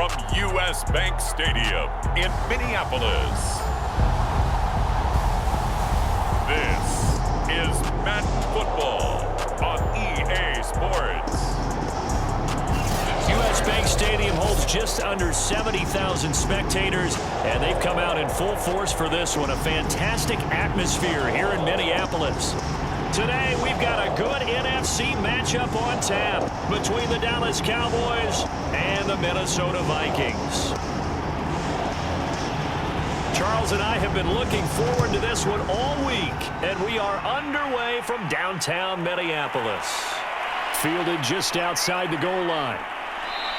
from U.S. Bank Stadium in Minneapolis, this is Madden Football on EA Sports. U.S. Bank Stadium holds just under 70,000 spectators, and they've come out in full force for this one. A fantastic atmosphere here in Minneapolis. Today, we've got a good NFC matchup on tap between the Dallas Cowboys and the Minnesota Vikings. Charles and I have been looking forward to this one all week, and we are underway from downtown Minneapolis. Fielded just outside the goal line.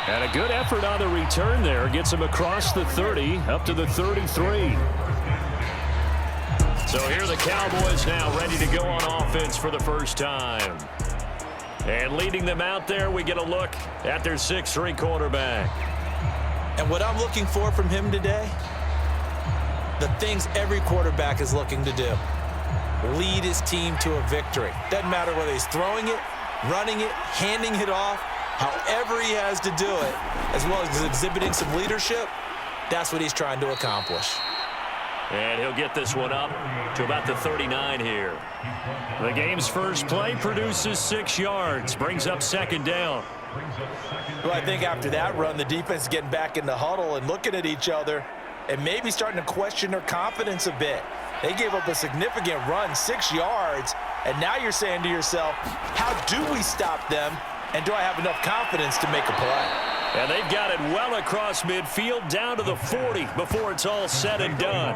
And a good effort on the return there. Gets him across the 30, up to the 33. So here are the Cowboys now ready to go on offense for the first time. And leading them out there, we get a look at their 6'3" quarterback. And what I'm looking for from him today, the things every quarterback is looking to do. Lead his team to a victory. Doesn't matter whether he's throwing it, running it, handing it off. However he has to do it, as well as exhibiting some leadership, that's what he's trying to accomplish. And he'll get this one up to about the 39 here. The game's first play produces 6 yards, brings up second down. Well, I think after that run, the defense is getting back in the huddle and looking at each other and maybe starting to question their confidence a bit. They gave up a significant run, 6 yards, and now you're saying to yourself, how do we stop them? And do I have enough confidence to make a play? And they've got it well across midfield down to the 40 before it's all said and done.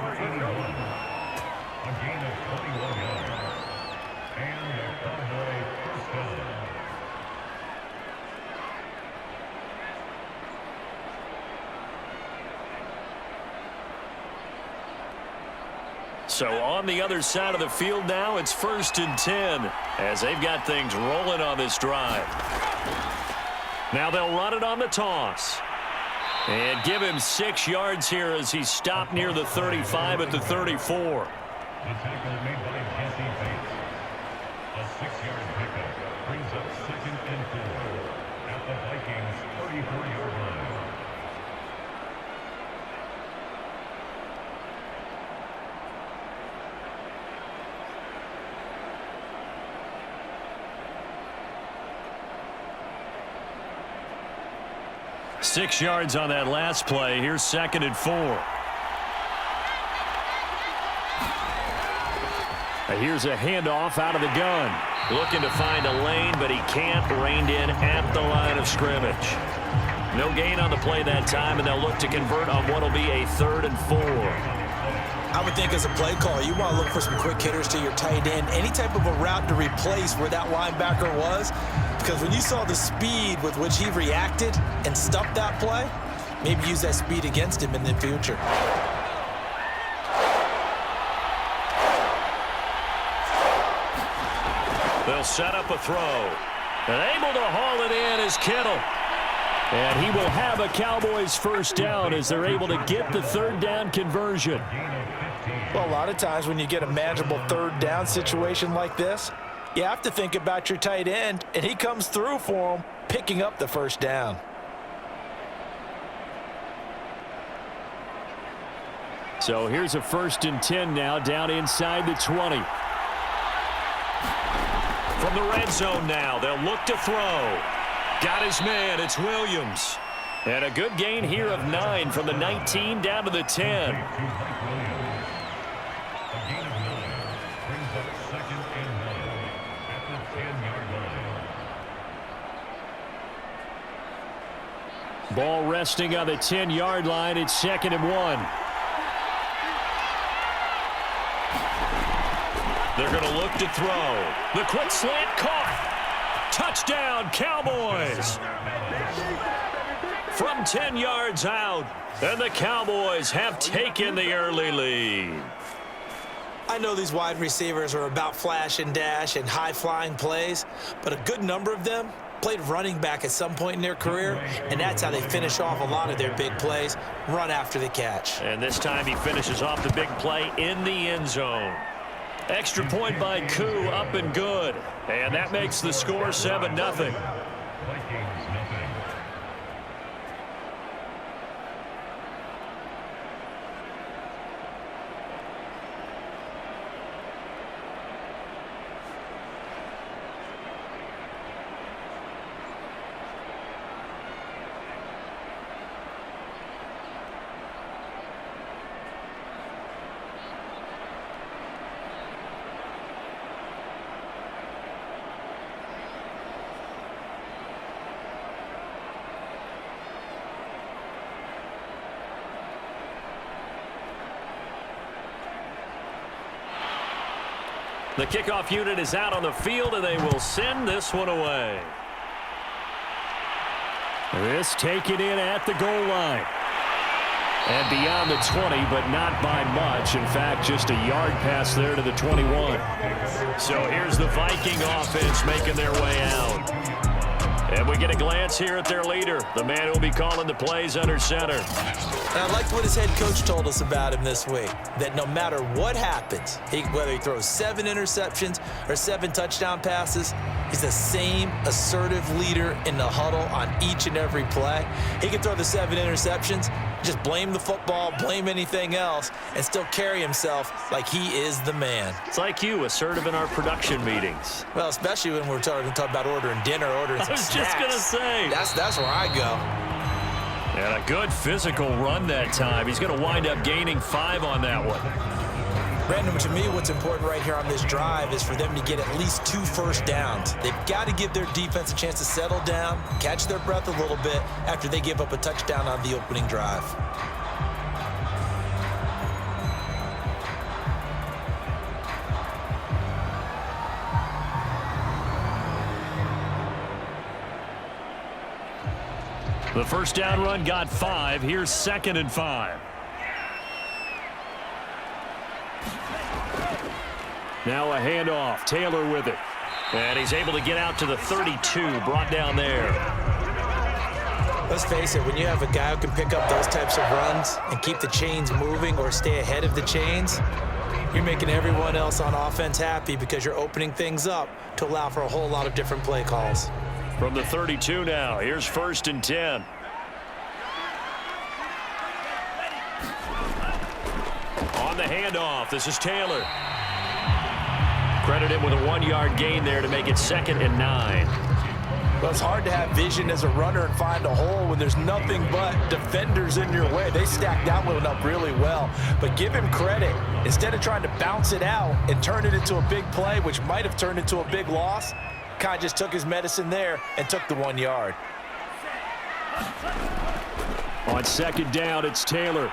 So on the other side of the field now, it's 1st and 10 as they've got things rolling on this drive. Now they'll run it on the toss. And give him 6 yards here as he's stopped near the 35 at the 34. The tackle made by Jesse Bates. A 6-yard pickup brings up 2nd and 4 at the Vikings' 34-yard line. Six yards on that last play. Here's 2nd and 4. Here's a handoff out of the gun. Looking to find a lane, but he can't. Reined in at the line of scrimmage. No gain on the play that time, and they'll look to convert on what will be a 3rd and 4. I would think as a play caller, you want to look for some quick hitters to your tight end. Any type of a route to replace where that linebacker was. Because when you saw the speed with which he reacted and stuffed that play, maybe use that speed against him in the future. They'll set up a throw. And able to haul it in is Kittle. And he will have a Cowboys first down as they're able to get the 3rd down conversion. Well, a lot of times when you get a manageable 3rd down situation like this, you have to think about your tight end, and he comes through for him, picking up the 1st down. So here's a 1st and 10 now, down inside the 20. From the red zone now, they'll look to throw. Got his man, it's Williams. And a good gain here of 9 from the 19 down to the 10. Ball resting on the 10-yard line. It's 2nd and 1. They're going to look to throw. The quick slant caught. Touchdown, Cowboys. From 10 yards out, and the Cowboys have taken the early lead. I know these wide receivers are about flash and dash and high-flying plays, but a good number of them played running back at some point in their career, and that's how they finish off a lot of their big plays, run after the catch. And this time he finishes off the big play in the end zone. Extra point by Koo, up and good. And that makes the score 7-0. The kickoff unit is out on the field, and they will send this one away. This taken in at the goal line. And beyond the 20, but not by much. In fact, just a yard pass there to the 21. So here's the Viking offense making their way out. And we get a glance here at their leader, the man who will be calling the plays under center. And I liked what his head coach told us about him this week, that no matter what happens, whether he throws 7 interceptions or 7 touchdown passes, he's the same assertive leader in the huddle on each and every play. He can throw the 7 interceptions, just blame the football, blame anything else, and still carry himself like he is the man. It's like you, assertive in our production meetings. Well, especially when we're talking about ordering dinner, ordering some snacks. I was just going to say. That's where I go. And a good physical run that time. He's going to wind up gaining 5 on that one. Brandon, to me, what's important right here on this drive is for them to get at least 2 first downs. They've got to give their defense a chance to settle down, catch their breath a little bit after they give up a touchdown on the opening drive. The first down run got 5. Here's 2nd and 5. Now a handoff. Taylor with it. And he's able to get out to the 32. Brought down there. Let's face it, when you have a guy who can pick up those types of runs and keep the chains moving or stay ahead of the chains, you're making everyone else on offense happy because you're opening things up to allow for a whole lot of different play calls. From the 32 now, here's 1st and 10. On the handoff, this is Taylor. Credit him with a 1-yard gain there to make it 2nd and 9. Well, it's hard to have vision as a runner and find a hole when there's nothing but defenders in your way. They stacked that one up really well. But give him credit. Instead of trying to bounce it out and turn it into a big play, which might have turned into a big loss, Kai just took his medicine there and took the 1 yard. On 2nd down, it's Taylor.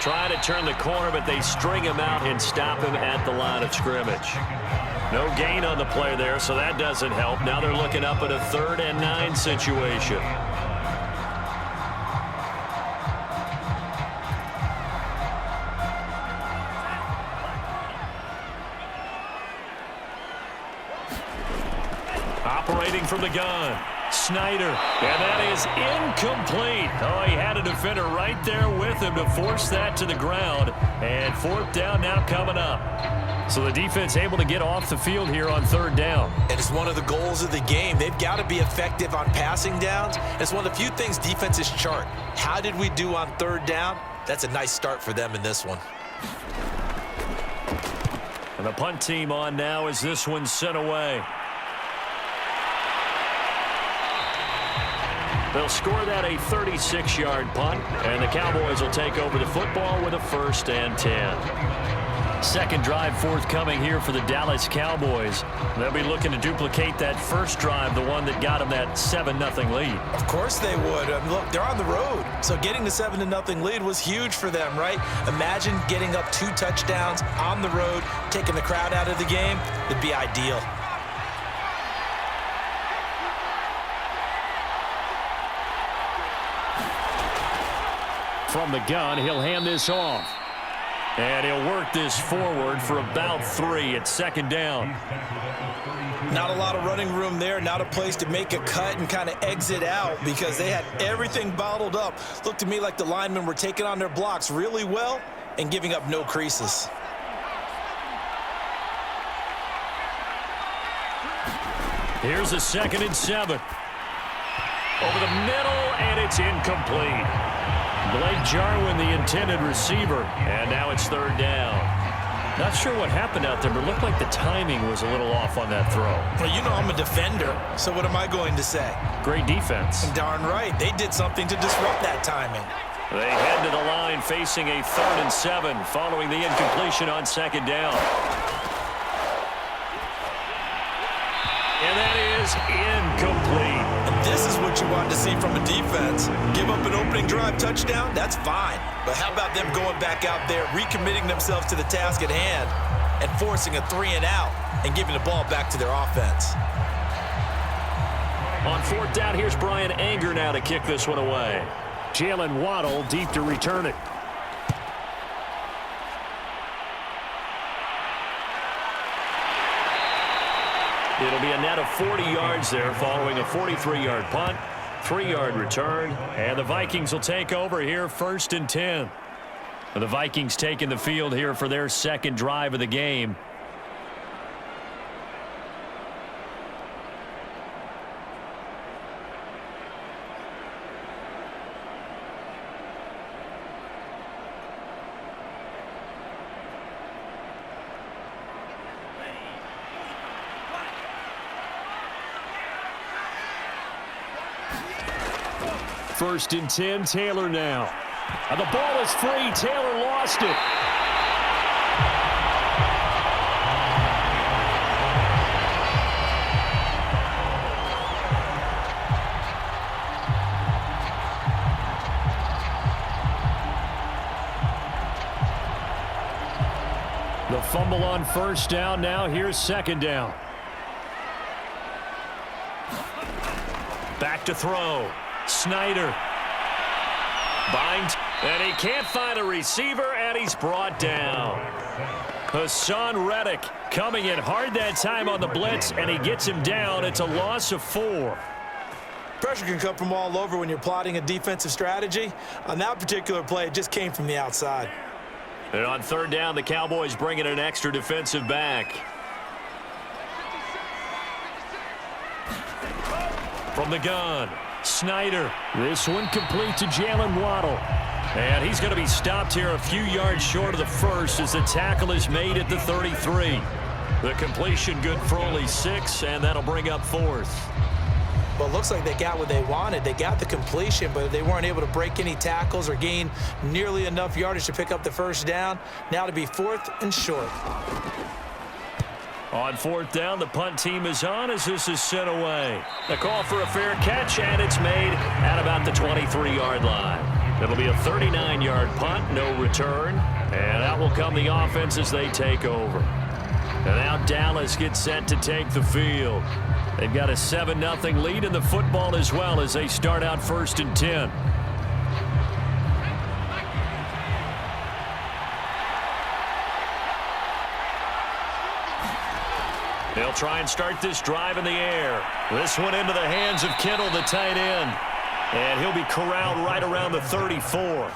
Trying to turn the corner, but they string him out and stop him at the line of scrimmage. No gain on the play there, so that doesn't help. Now they're looking up at a 3rd and 9 situation. Operating from the gun, Snyder, and that is incomplete. Oh, he had a defender right there with him to force that to the ground, and 4th down now coming up. So the defense able to get off the field here on 3rd down. And it's one of the goals of the game. They've got to be effective on passing downs. It's one of the few things defenses chart. How did we do on 3rd down? That's a nice start for them in this one. And the punt team on now as this one's sent away. They'll score that a 36-yard punt, and the Cowboys will take over the football with a 1st and 10. Second drive forthcoming here for the Dallas Cowboys. They'll be looking to duplicate that first drive, the one that got them that 7-0 lead. Of course they would. Look, they're on the road, so getting the 7-0 lead was huge for them, right? Imagine getting up 2 touchdowns on the road, taking the crowd out of the game. It'd be ideal. From the gun, he'll hand this off. And he'll work this forward for about 3 at 2nd down. Not a lot of running room there, not a place to make a cut and kind of exit out because they had everything bottled up. Looked to me like the linemen were taking on their blocks really well and giving up no creases. Here's a 2nd and 7. Over the middle, and it's incomplete. Blake Jarwin, the intended receiver, and now it's 3rd down. Not sure what happened out there, but it looked like the timing was a little off on that throw. Well, you know I'm a defender, so what am I going to say? Great defense. Darn right. They did something to disrupt that timing. They head to the line facing a 3rd and 7 following the incompletion on 2nd down. And that is incomplete. And this is what you want to see from a defense. Give up an opening drive touchdown, that's fine. But how about them going back out there, recommitting themselves to the task at hand and forcing a 3-and-out and giving the ball back to their offense. On fourth down, here's Brian Anger now to kick this one away. Jalen Waddle deep to return it. It'll be a net of 40 yards there following a 43-yard punt, 3-yard return, and the Vikings will take over here 1st and 10. And the Vikings taking the field here for their second drive of the game. First and 10, Taylor now. And the ball is free. Taylor lost it. The fumble on first down. Now here's second down. Back to throw. Snyder. Bind, and he can't find a receiver, and he's brought down. Hassan Reddick coming in hard that time on the blitz, and he gets him down. It's a loss of 4. Pressure can come from all over when you're plotting a defensive strategy. On that particular play, it just came from the outside. And on third down, the Cowboys bring in an extra defensive back. From the gun. Snyder. This one complete to Jalen Waddle. And he's going to be stopped here a few yards short of the first as the tackle is made at the 33. The completion good for only 6, and that'll bring up 4th. Well, it looks like they got what they wanted. They got the completion, but they weren't able to break any tackles or gain nearly enough yardage to pick up the first down. Now to be 4th and short. On fourth down, the punt team is on as this is sent away. The call for a fair catch, and it's made at about the 23-yard line. It'll be a 39-yard punt, no return, and out will come the offense as they take over. And now Dallas gets set to take the field. They've got a 7-0 lead in the football as well as they start out 1st and 10. They'll try and start this drive in the air. This one into the hands of Kittle, the tight end. And he'll be corralled right around the 34.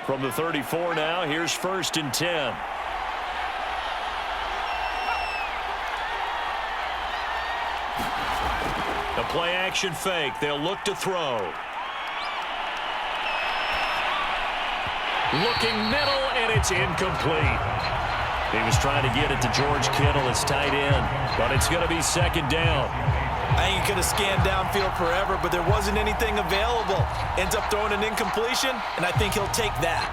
From the 34 now, here's 1st and 10. The play action fake. They'll look to throw. Looking middle, and it's incomplete. He was trying to get it to George Kittle, his tight end, but it's going to be second down. I think he could have scanned downfield forever, but there wasn't anything available. Ends up throwing an incompletion, and I think he'll take that.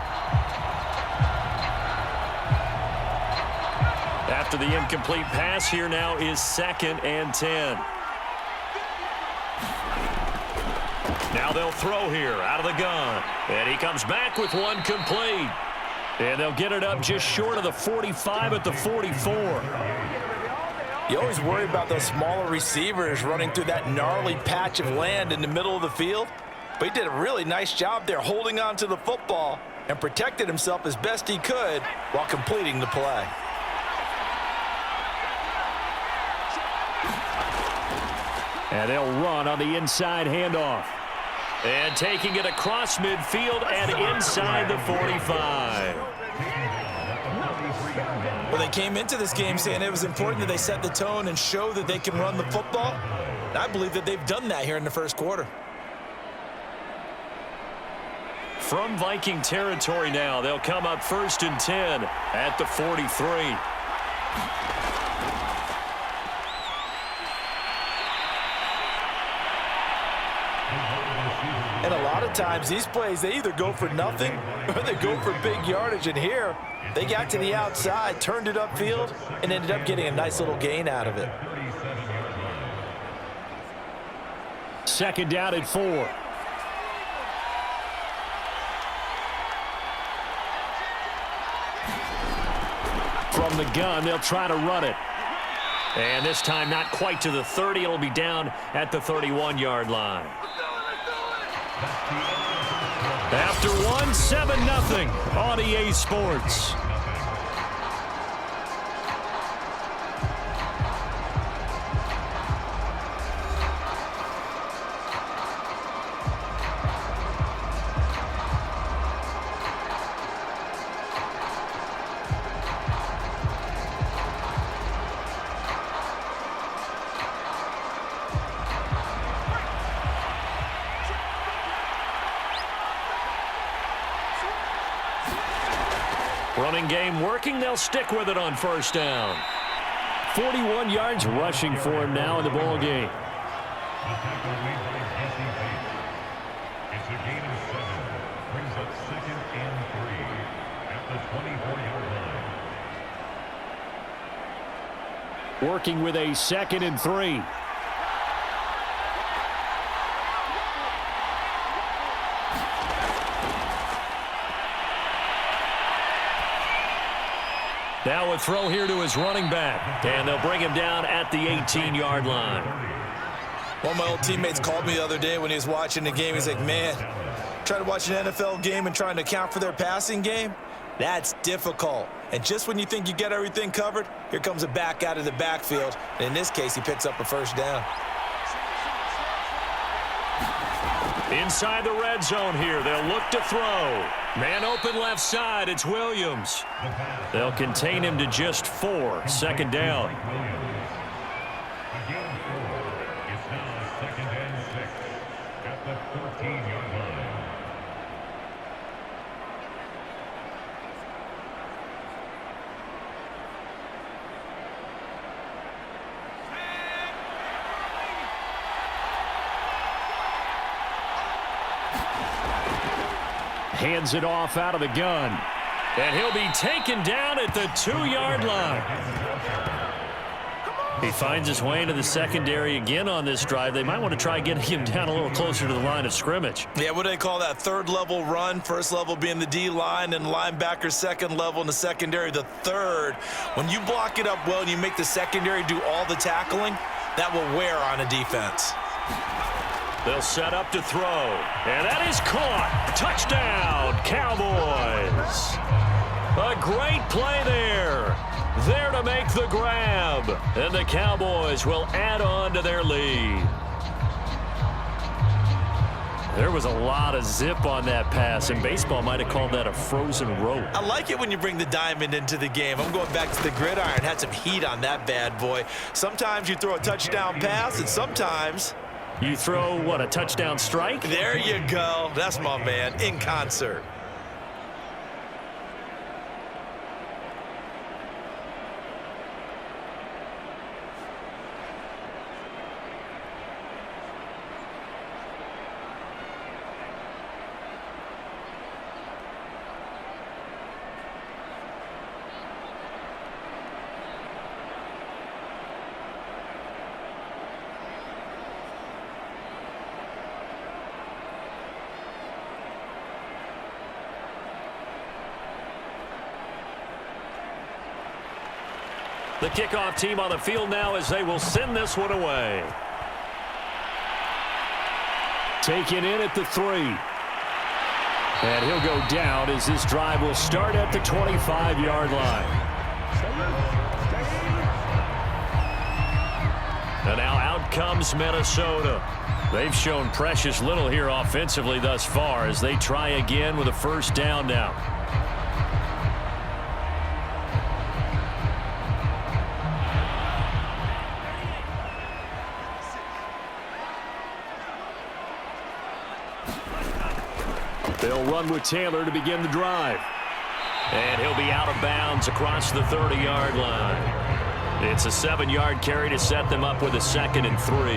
After the incomplete pass, here now is 2nd and 10. Now they'll throw here out of the gun. And he comes back with one complete. And they'll get it up just short of the 45 at the 44. You always worry about those smaller receivers running through that gnarly patch of land in the middle of the field. But he did a really nice job there holding on to the football and protected himself as best he could while completing the play. And they'll run on the inside handoff. And taking it across midfield and inside the 45. Well, they came into this game saying it was important that they set the tone and show that they can run the football. And I believe that they've done that here in the first quarter. From Viking territory now, they'll come up 1st and 10 at the 43. And a lot of lot of times these plays, they either go for nothing or they go for big yardage. And here, they got to the outside, turned it upfield, and ended up getting a nice little gain out of it. 2nd down and 4. From the gun, they'll try to run it. And this time not quite to the 30. It'll be down at the 31-yard line. After one, 7-0 on EA Sports. Running game working. They'll stick with it on 1st down. 41 yards rushing for him now in the ball game. The tackle made by Jesse Bates. It's a gain of 7. Brings up 2nd and 3 at the 24-yard line. Working with a 2nd and 3. Now a throw here to his running back. And they'll bring him down at the 18-yard line. One of my old teammates called me the other day when he was watching the game. He's like, man, trying to watch an NFL game and trying to account for their passing game? That's difficult. And just when you think you get everything covered, here comes a back out of the backfield. And in this case, he picks up a 1st down. Inside the red zone here. They'll look to throw. Man open left side. It's Williams. They'll contain him to just 4. 2nd down. Again, 4. It's now 2nd and 6 at the 14-yard line. Hands it off out of the gun. And he'll be taken down at the 2-yard line. He finds his way into the secondary again on this drive. They might want to try getting him down a little closer to the line of scrimmage. Yeah, what do they call that? 3rd level run. 1st level being the D-line, and linebacker 2nd level in the secondary, the 3rd. When you block it up well and you make the secondary do all the tackling, that will wear on a defense. They'll set up to throw. And that is caught. Touchdown, Cowboys. A great play there. There to make the grab. And the Cowboys will add on to their lead. There was a lot of zip on that pass, and baseball might have called that a frozen rope. I like it when you bring the diamond into the game. I'm going back to the gridiron. Had some heat on that bad boy. Sometimes you throw a touchdown pass, and sometimes you throw, what, a touchdown strike? There you go. That's my man, in concert. The kickoff team on the field now as they will send this one away. Taken in at the 3. And he'll go down as this drive will start at the 25-yard line. And now out comes Minnesota. They've shown precious little here offensively thus far as they try again with a 1st down now. They'll run with Taylor to begin the drive. And he'll be out of bounds across the 30-yard line. It's a 7-yard carry to set them up with a 2nd and 3.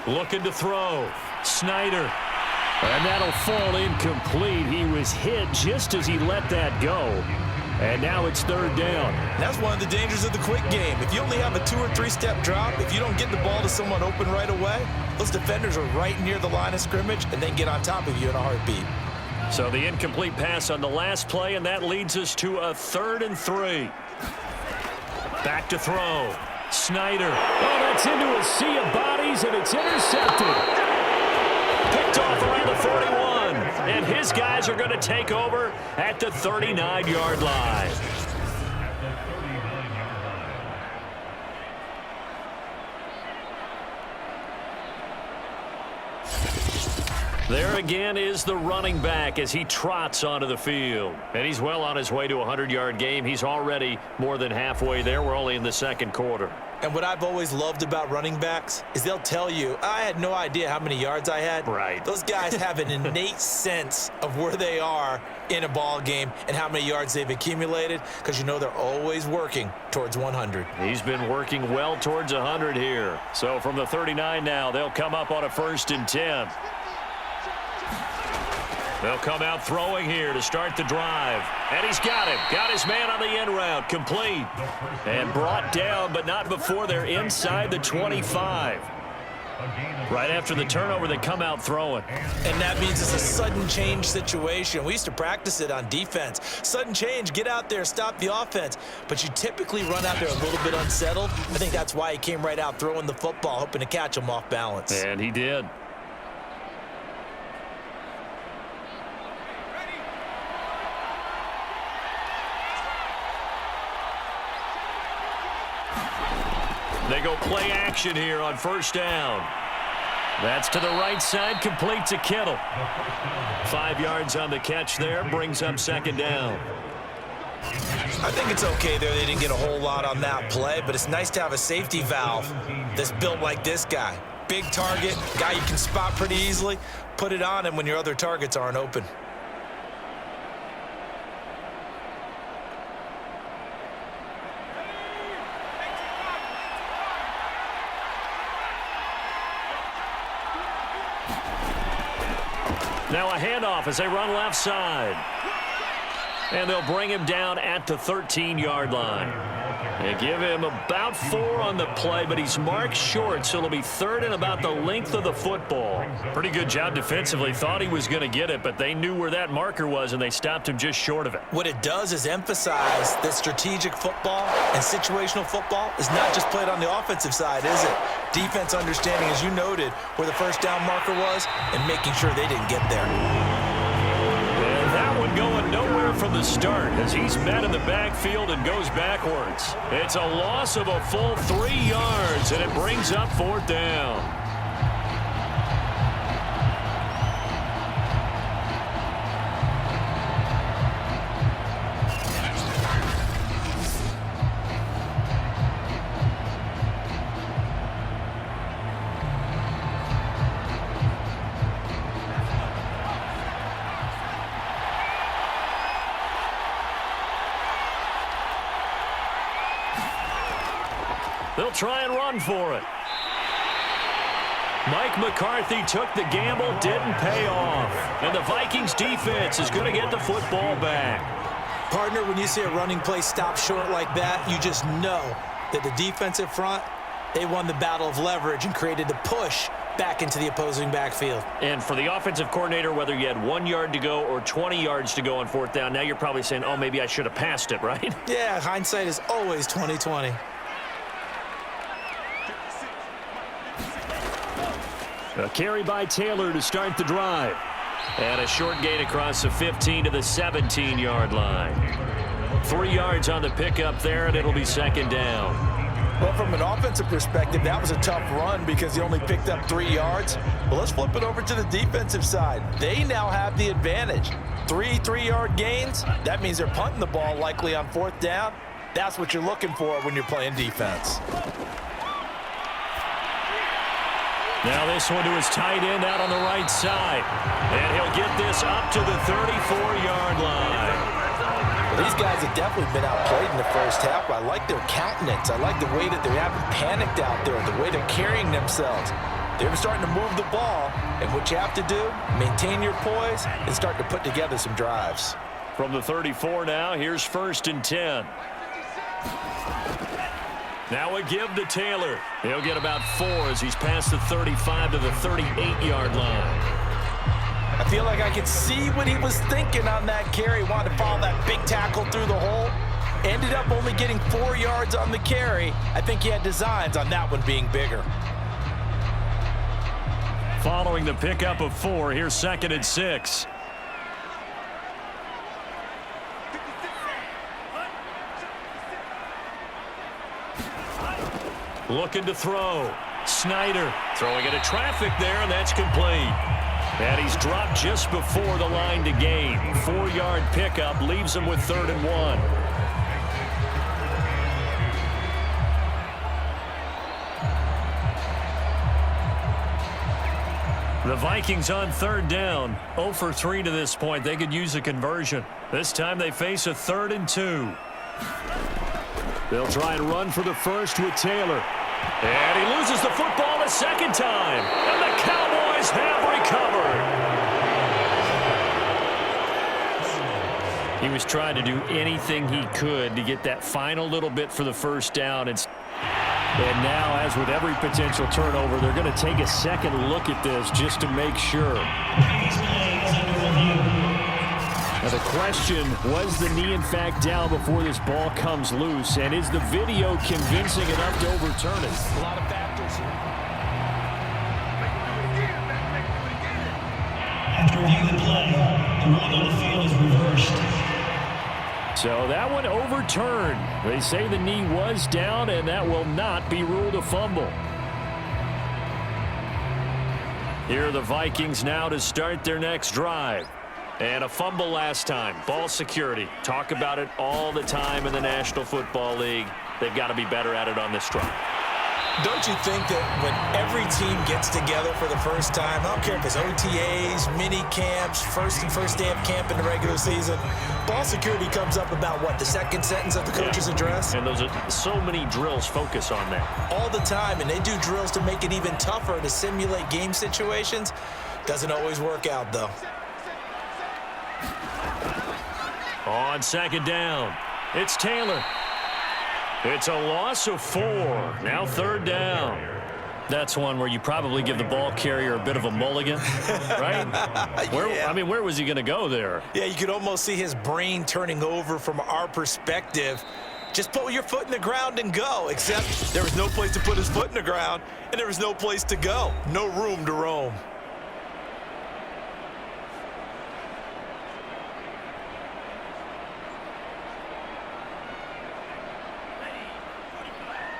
Looking to throw. Snyder. And that'll fall incomplete. He was hit just as he let that go. And now it's third down. That's one of the dangers of the quick game. If you only have a 2- or 3-step drop, if you don't get the ball to someone open right away, those defenders are right near the line of scrimmage and then get on top of you in a heartbeat. So the incomplete pass on the last play, and that leads us to a 3rd and 3. Back to throw. Snyder. Oh, that's into a sea of bodies, and it's intercepted. Picked off around the 41. And his guys are going to take over at the 39-yard line. There again is the running back as he trots onto the field. And he's well on his way to a 100-yard game. He's already more than halfway there. We're only in the second quarter. And what I've always loved about running backs is they'll tell you, I had no idea how many yards I had. Right. Those guys have an innate sense of where they are in a ball game and how many yards they've accumulated because you know they're always working towards 100. He's been working well towards 100 here. So from the 39 now, they'll come up on a 1st and 10. They'll come out throwing here to start the drive. And he's got him. Got his man on the end route. Complete. And brought down, but not before they're inside the 25. Right after the turnover, they come out throwing. And that means it's a sudden change situation. We used to practice it on defense. Sudden change, get out there, stop the offense. But you typically run out there a little bit unsettled. I think that's why he came right out throwing the football, hoping to catch him off balance. And he did. They go play action here on 1st down. That's to the right side, complete to Kittle. 5 yards on the catch there, brings up 2nd down. I think it's okay there. They didn't get a whole lot on that play, but it's nice to have a safety valve that's built like this guy. Big target, guy you can spot pretty easily. Put it on him when your other targets aren't open. Now a handoff as they run left side. And they'll bring him down at the 13-yard line. They give him about 4 on the play, but he's marked short, so it'll be 3rd and about the length of the football. Pretty good job defensively. Thought he was going to get it, but they knew where that marker was, and they stopped him just short of it. What it does is emphasize that strategic football and situational football is not just played on the offensive side, is it? Defense understanding, as you noted, where the 1st down marker was and making sure they didn't get there. And that one going nowhere from the start as he's met in the backfield and goes backwards. It's a loss of a full 3 yards, and it brings up 4th down. They'll try and run for it. Mike McCarthy took the gamble, didn't pay off. And the Vikings defense is going to get the football back. Partner, when you see a running play stop short like that, you just know that the defensive front, they won the battle of leverage and created the push back into the opposing backfield. And for the offensive coordinator, whether you had 1 yard to go or 20 yards to go on 4th down, now you're probably saying, oh, maybe I should have passed it, right? Yeah, hindsight is always 20/20. A carry by Taylor to start the drive. And a short gain across the 15 to the 17-yard line. 3 yards on the pickup there, and it'll be 2nd down. Well, from an offensive perspective, that was a tough run because he only picked up 3 yards. Well, let's flip it over to the defensive side. They now have the advantage. 3 3-yard gains. That means they're punting the ball likely on 4th down. That's what you're looking for when you're playing defense. Now this one to his tight end out on the right side. And he'll get this up to the 34-yard line. These guys have definitely been outplayed in the first half. I like their countenance. I like the way that they haven't panicked out there, the way they're carrying themselves. They're starting to move the ball, and what you have to do, maintain your poise and start to put together some drives. From the 34 now, here's 1st and 10. Now a give to Taylor. He'll get about 4 as he's past the 35 to the 38-yard line. I feel like I could see what he was thinking on that carry. Wanted to follow that big tackle through the hole. Ended up only getting 4 yards on the carry. I think he had designs on that one being bigger. Following the pickup of 4, here's 2nd and 6. Looking to throw. Snyder throwing into traffic there, and that's complete. And he's dropped just before the line to gain. 4-yard pickup leaves him with 3rd and 1. The Vikings on 3rd down. 0 for 3 to this point. They could use a conversion. This time they face a 3rd and 2. They'll try and run for the first with Taylor. And he loses the football a second time. And the Cowboys have recovered. He was trying to do anything he could to get that final little bit for the first down. And now, as with every potential turnover, they're going to take a second look at this just to make sure. Now the question, was the knee in fact down before this ball comes loose? And is the video convincing enough to overturn it? A lot of factors here. After reviewing the play, the ruling on the field is reversed. So that one overturned. They say the knee was down, and that will not be ruled a fumble. Here are the Vikings now to start their next drive. And a fumble last time. Ball security. Talk about it all the time in the National Football League. They've got to be better at it on this drive. Don't you think that when every team gets together for the first time, I don't care if it's OTAs, mini camps, first day of camp in the regular season, ball security comes up about what, the second sentence of the coach's address? And those are so many drills focus on that. All the time, and they do drills to make it even tougher to simulate game situations. Doesn't always work out, though. On 2nd down, it's Taylor. It's a loss of 4. Now 3rd down. That's one where you probably give the ball carrier a bit of a mulligan, right? Yeah. Where was he going to go there? Yeah, you could almost see his brain turning over from our perspective. Just put your foot in the ground and go, except there was no place to put his foot in the ground, and there was no place to go. No room to roam.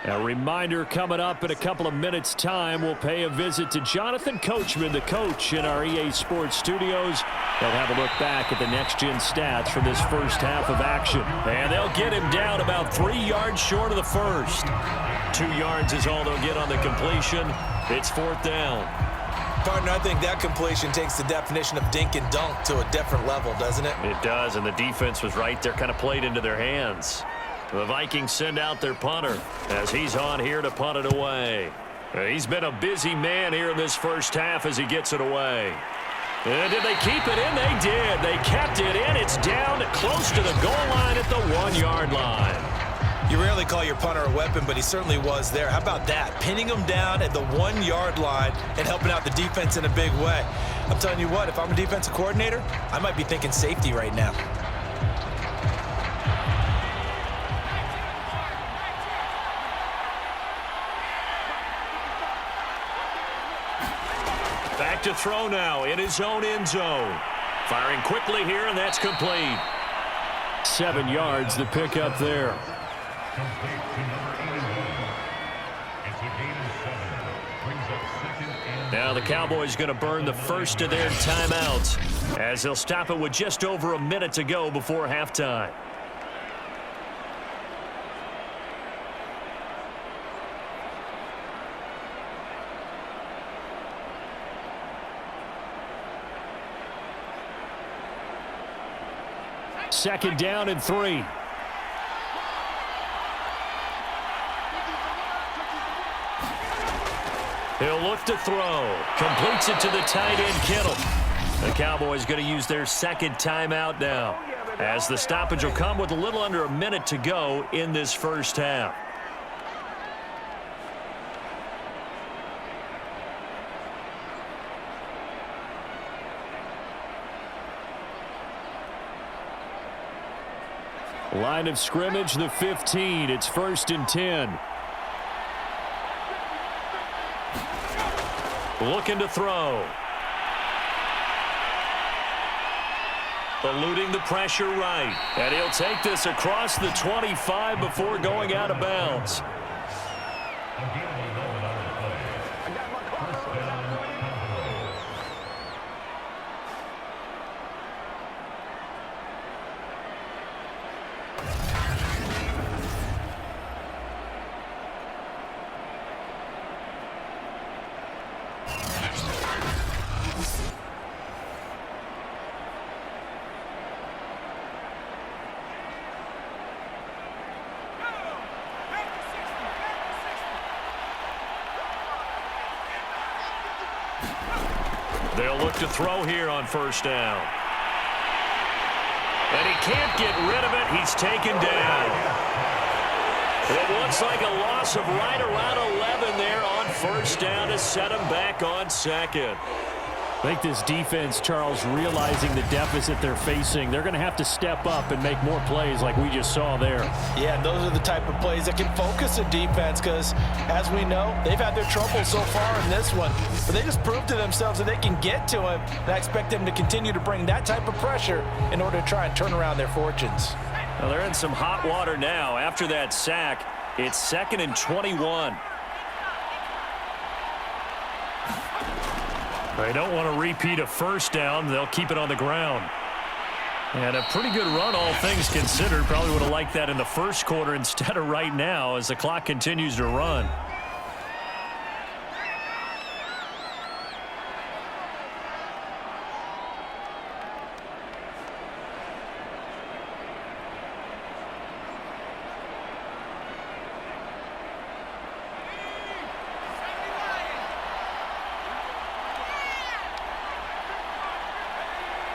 A reminder coming up in a couple of minutes' time. We'll pay a visit to Jonathan Coachman, the coach in our EA Sports studios. They'll have a look back at the next-gen stats from this first half of action. And they'll get him down about 3 yards short of the first. 2 yards is all they'll get on the completion. It's 4th down. Partner, I think that completion takes the definition of dink and dunk to a different level, doesn't it? It does, and the defense was right there, kind of played into their hands. The Vikings send out their punter as he's on here to punt it away. He's been a busy man here in this first half as he gets it away. And did they keep it in? They did. They kept it in. It's down close to the goal line at the 1-yard line. You rarely call your punter a weapon, but he certainly was there. How about that? Pinning him down at the 1-yard line and helping out the defense in a big way. I'm telling you what, if I'm a defensive coordinator, I might be thinking safety right now. Back to throw now in his own end zone. Firing quickly here, and that's complete. 7 yards, the pickup there. Complete to number 81. It's a gain of 7. Brings up 2nd and... Now the Cowboys going to burn the first of their timeouts as they'll stop it with just over a minute to go before halftime. Second down and 3. He'll look to throw. Completes it to the tight end, Kittle. The Cowboys going to use their second timeout now, as the stoppage will come with a little under a minute to go in this first half. Line of scrimmage, the 15. It's 1st and 10. Looking to throw. Eluding the pressure right. And he'll take this across the 25 before going out of bounds. They'll look to throw here on 1st down. And he can't get rid of it. He's taken down. It looks like a loss of right around 11 there on 1st down to set him back on 2nd. I think this defense, Charles, realizing the deficit they're facing, they're going to have to step up and make more plays like we just saw there. Yeah, and those are the type of plays that can focus a defense because, as we know, they've had their trouble so far in this one. But they just proved to themselves that they can get to him, and I expect them to continue to bring that type of pressure in order to try and turn around their fortunes. Well, they're in some hot water now. After that sack, it's 2nd and 21. They don't want to repeat a 1st down. They'll keep it on the ground. And a pretty good run, all things considered. Probably would have liked that in the 1st quarter instead of right now as the clock continues to run.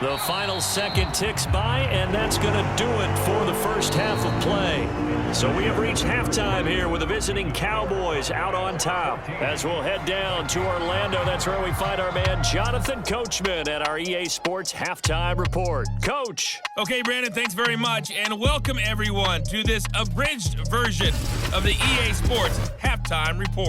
The final second ticks by, and that's going to do it for the first half of play. So we have reached halftime here with the visiting Cowboys out on top. As we'll head down to Orlando, that's where we find our man Jonathan Coachman at our EA Sports Halftime Report. Coach. Okay, Brandon, thanks very much, and welcome everyone to this abridged version of the EA Sports Halftime Report.